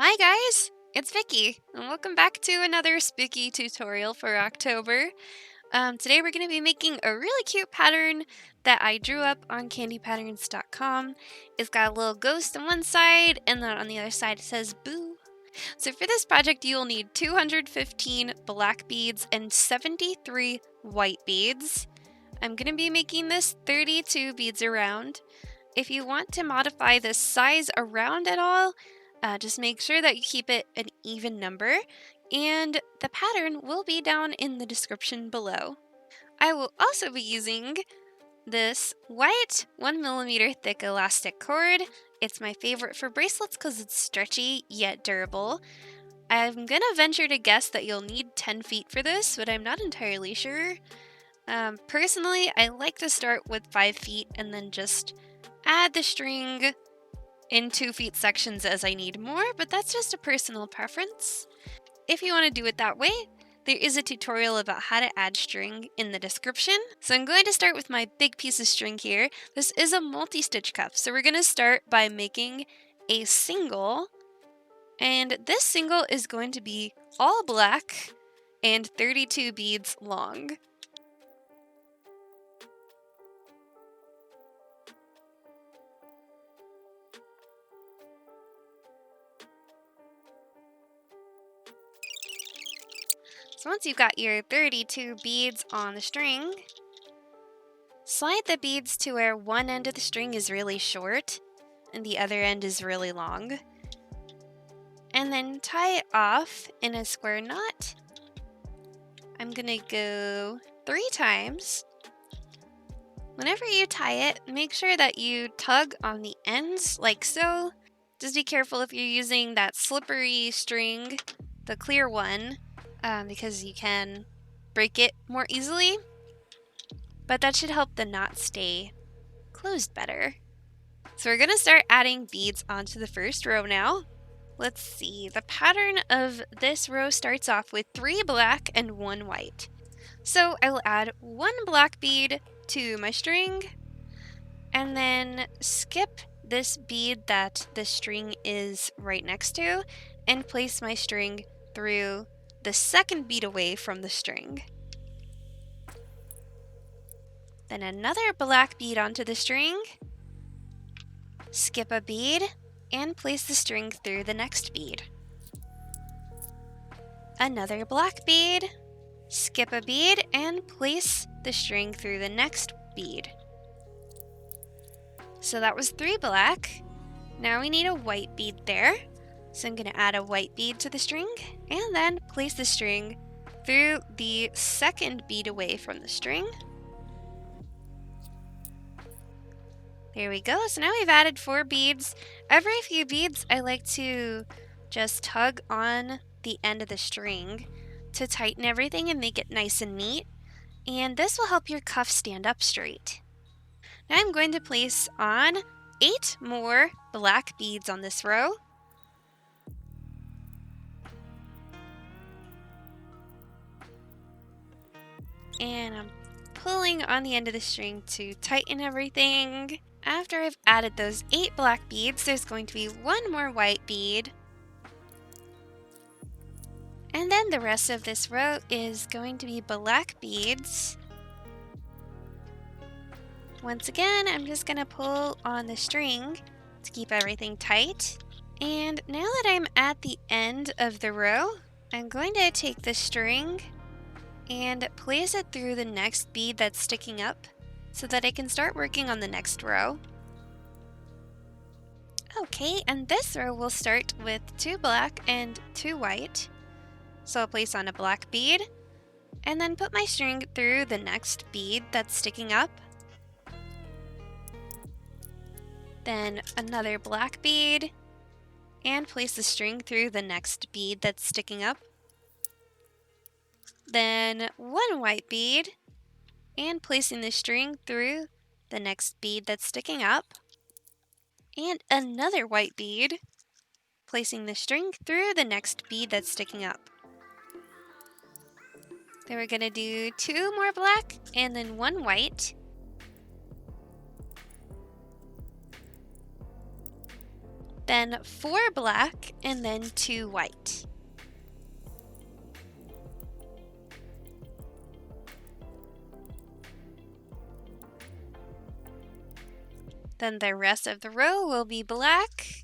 Hi guys, it's Vicky, and welcome back to another spooky tutorial for October. Today we're going to be making a really cute pattern that I drew up on candypatterns.com. It's got a little ghost on one side, and then on the other side it says boo. So for this project you will need 215 black beads and 73 white beads. I'm going to be making this 32 beads around. If you want to modify the size around at all, just make sure that you keep it an even number, and the pattern will be down in the description below. I will also be using this white 1mm thick elastic cord. It's my favorite for bracelets because it's stretchy yet durable. I'm gonna venture to guess that you'll need 10 feet for this, but I'm not entirely sure. Personally, I like to start with 5 feet and then just add the string in 2 feet sections as I need more, but that's just a personal preference. If you want to do it that way, there is a tutorial about how to add string in the description. So I'm going to start with my big piece of string here. This is a multi-stitch cuff, so we're going to start by making a single, and this single is going to be all black and 32 beads long. So once you've got your 32 beads on the string, slide the beads to where one end of the string is really short and the other end is really long. And then tie it off in a square knot. I'm gonna go 3 times. Whenever you tie it, make sure that you tug on the ends like so. Just be careful if you're using that slippery string, the clear one, because you can break it more easily. But that should help the knot stay closed better. So we're gonna start adding beads onto the first row now. Let's see, the pattern of this row starts off with 3 black and 1 white. So I will add 1 black bead to my string, and then skip this bead that the string is right next to, and place my string through the second bead away from the string. Then another black bead onto the string, skip a bead, and place the string through the next bead. Another black bead, skip a bead, and place the string through the next bead. So that was 3 black. Now we need a white bead there. So I'm going to add a white bead to the string and then place the string through the second bead away from the string. There we go. So now we've added 4 beads. Every few beads, I like to just tug on the end of the string to tighten everything and make it nice and neat. And this will help your cuff stand up straight. Now I'm going to place on 8 more black beads on this row. And I'm pulling on the end of the string to tighten everything. After I've added those 8 black beads, there's going to be 1 more white bead. And then the rest of this row is going to be black beads. Once again, I'm just going to pull on the string to keep everything tight. And now that I'm at the end of the row, I'm going to take the string and place it through the next bead that's sticking up so that I can start working on the next row. Okay, and this row will start with 2 black and 2 white. So I'll place on a black bead and then put my string through the next bead that's sticking up. Then another black bead and place the string through the next bead that's sticking up. Then 1 white bead and placing the string through the next bead that's sticking up. And another white bead, placing the string through the next bead that's sticking up. Then we're going to do 2 more black and then 1 white. then 4 black, and then 2 white. Then the rest of the row will be black.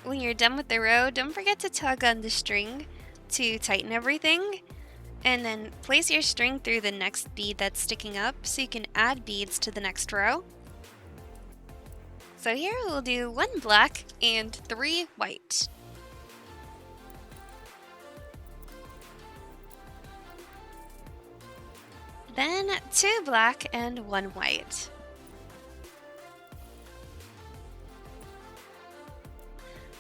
When you're done with the row, don't forget to tug on the string to tighten everything. And then place your string through the next bead that's sticking up so you can add beads to the next row. So here we'll do 1 black and 3 white. Then 2 black and 1 white.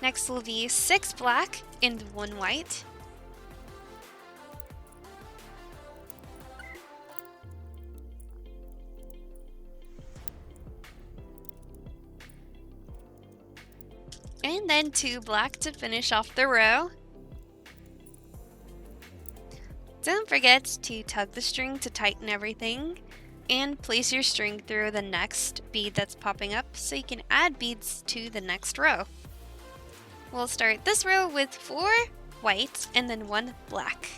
Next will be 6 black and 1 white. And then 2 black to finish off the row. Don't forget to tug the string to tighten everything and place your string through the next bead that's popping up so you can add beads to the next row. We'll start this row with 4 white and then 1 black.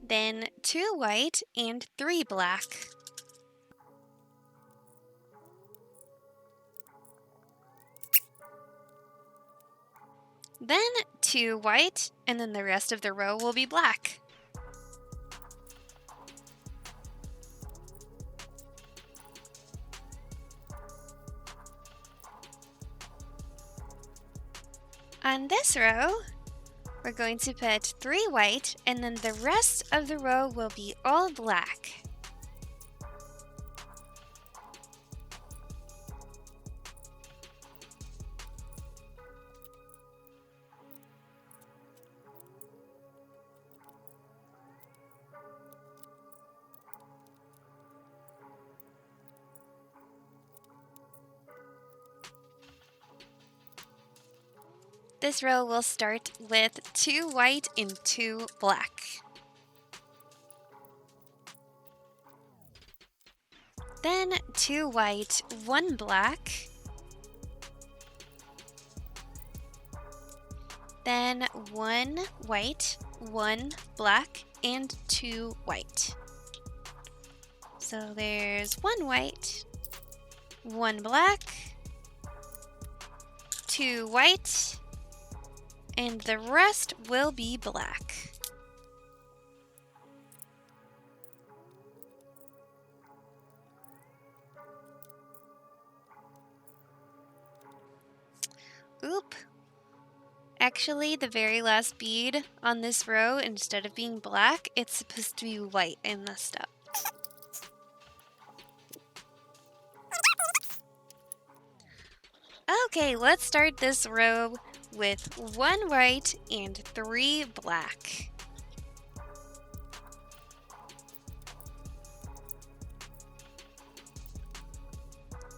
Then 2 white and 3 black. Then 2 white, and then the rest of the row will be black. On this row, we're going to put 3 white, and then the rest of the row will be all black. This row will start with 2 white and 2 black. Then 2 white, 1 black. Then 1 white, 1 black, and 2 white. So there's 1 white, 1 black, 2 white, and the rest will be black. Oop! Actually, the very last bead on this row, instead of being black, it's supposed to be white. I messed up. Okay, let's start this row with 1 white and 3 black.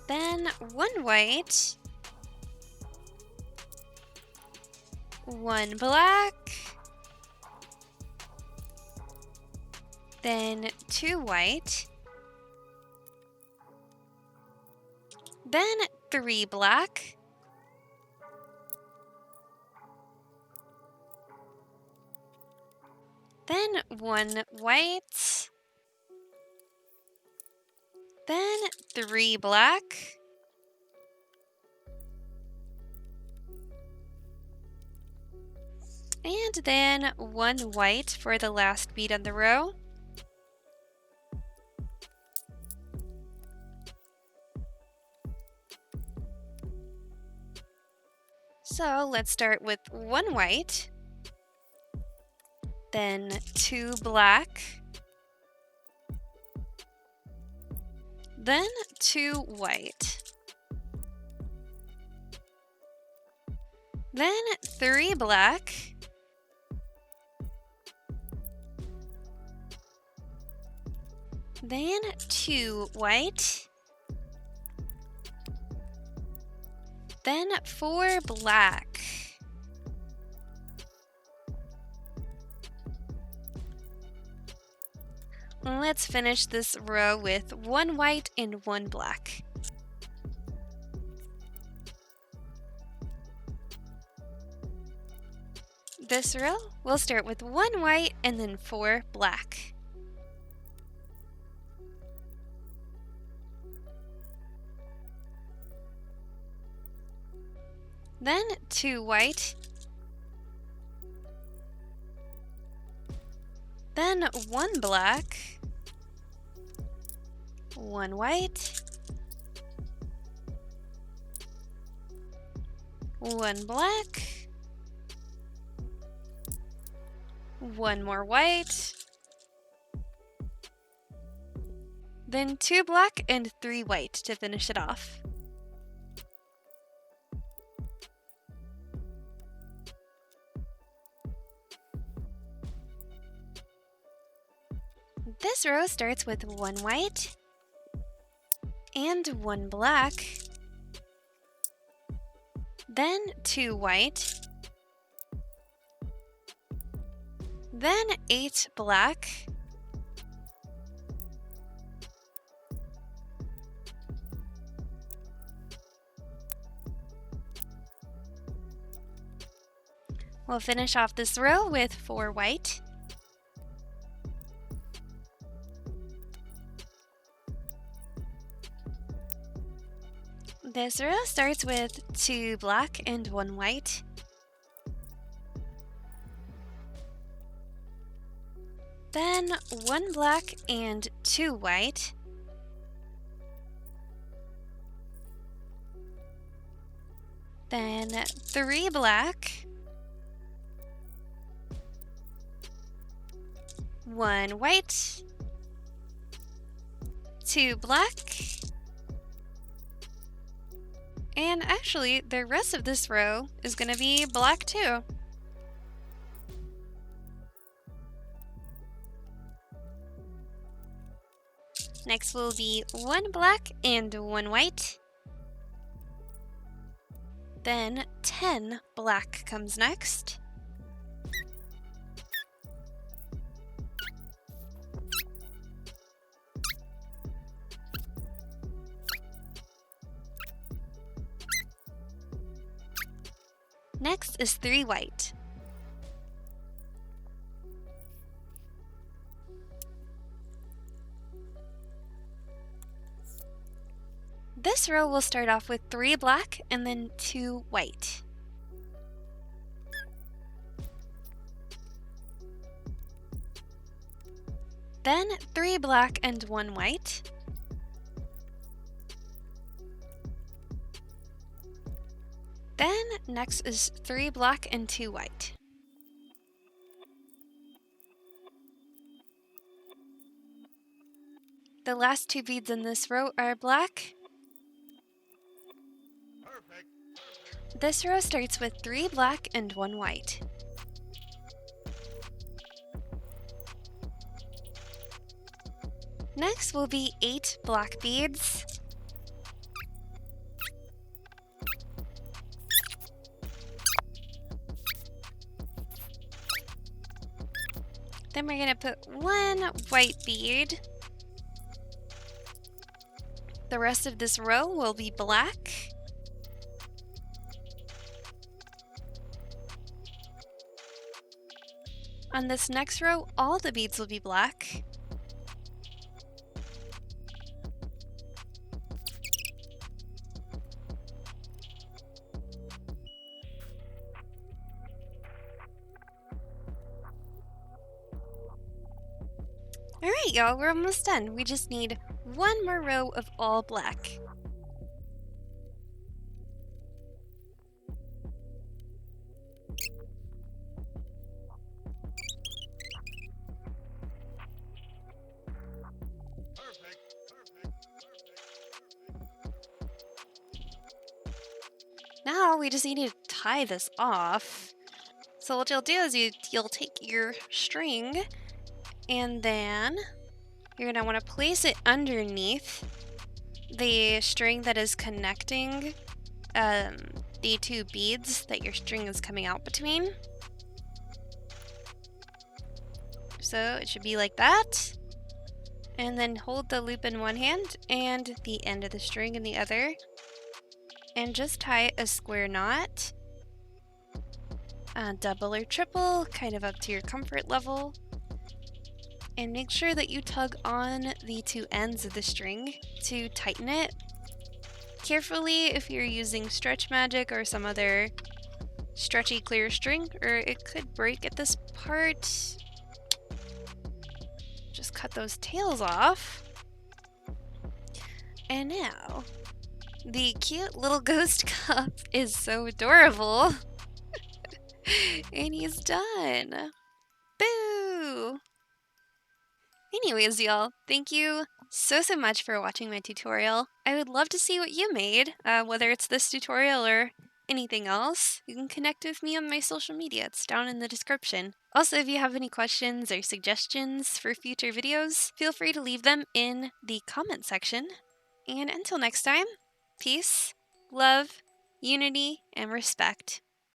Then 1 white, 1 black, then 2 white, then 3 black, then 1 white, then 3 black, and then 1 white for the last bead on the row. So let's start with 1 white, then 2 black, then 2 white, then 3 black, then 2 white, then 4 black, Let's finish this row with 1 white and 1 black. This row, we'll start with 1 white and then 4 black. Then 2 white. Then 1 black. 1 white. 1 black. 1 more white. Then 2 black and 3 white to finish it off. This row starts with 1 white and 1 black, then 2 white, then 8 black, we'll finish off this row with 4 white, this row starts with 2 black and 1 white, then 1 black and 2 white, then 3 black, 1 white, 2 black, and actually the rest of this row is going to be black too. Next will be 1 black and 1 white. Then 10 black comes next. Next is 3 white. This row will start off with 3 black and then 2 white. Then 3 black and 1 white. Then next is 3 black and 2 white. The last 2 beads in this row are black. This row starts with 3 black and 1 white. Next will be 8 black beads. Then we're going to put 1 white bead. The rest of this row will be black. On this next row, all the beads will be black. Alright, y'all, we're almost done. We just need 1 more row of all black. Now we just need to tie this off. So what you'll do is you'll take your string and then you're going to want to place it underneath the string that is connecting the 2 beads that your string is coming out between. So it should be like that. And then hold the loop in one hand and the end of the string in the other. And just tie a square knot. Double or triple, kind of up to your comfort level. And make sure that you tug on the two ends of the string to tighten it. Carefully if you're using stretch magic or some other stretchy clear string, or it could break at this part. Just cut those tails off. And now, the cute little ghost cup is so adorable. And he's done. Boo! Anyways, y'all, thank you so much for watching my tutorial. I would love to see what you made, whether it's this tutorial or anything else. You can connect with me on my social media. It's down in the description. Also, if you have any questions or suggestions for future videos, feel free to leave them in the comment section. And until next time, peace, love, unity, and respect.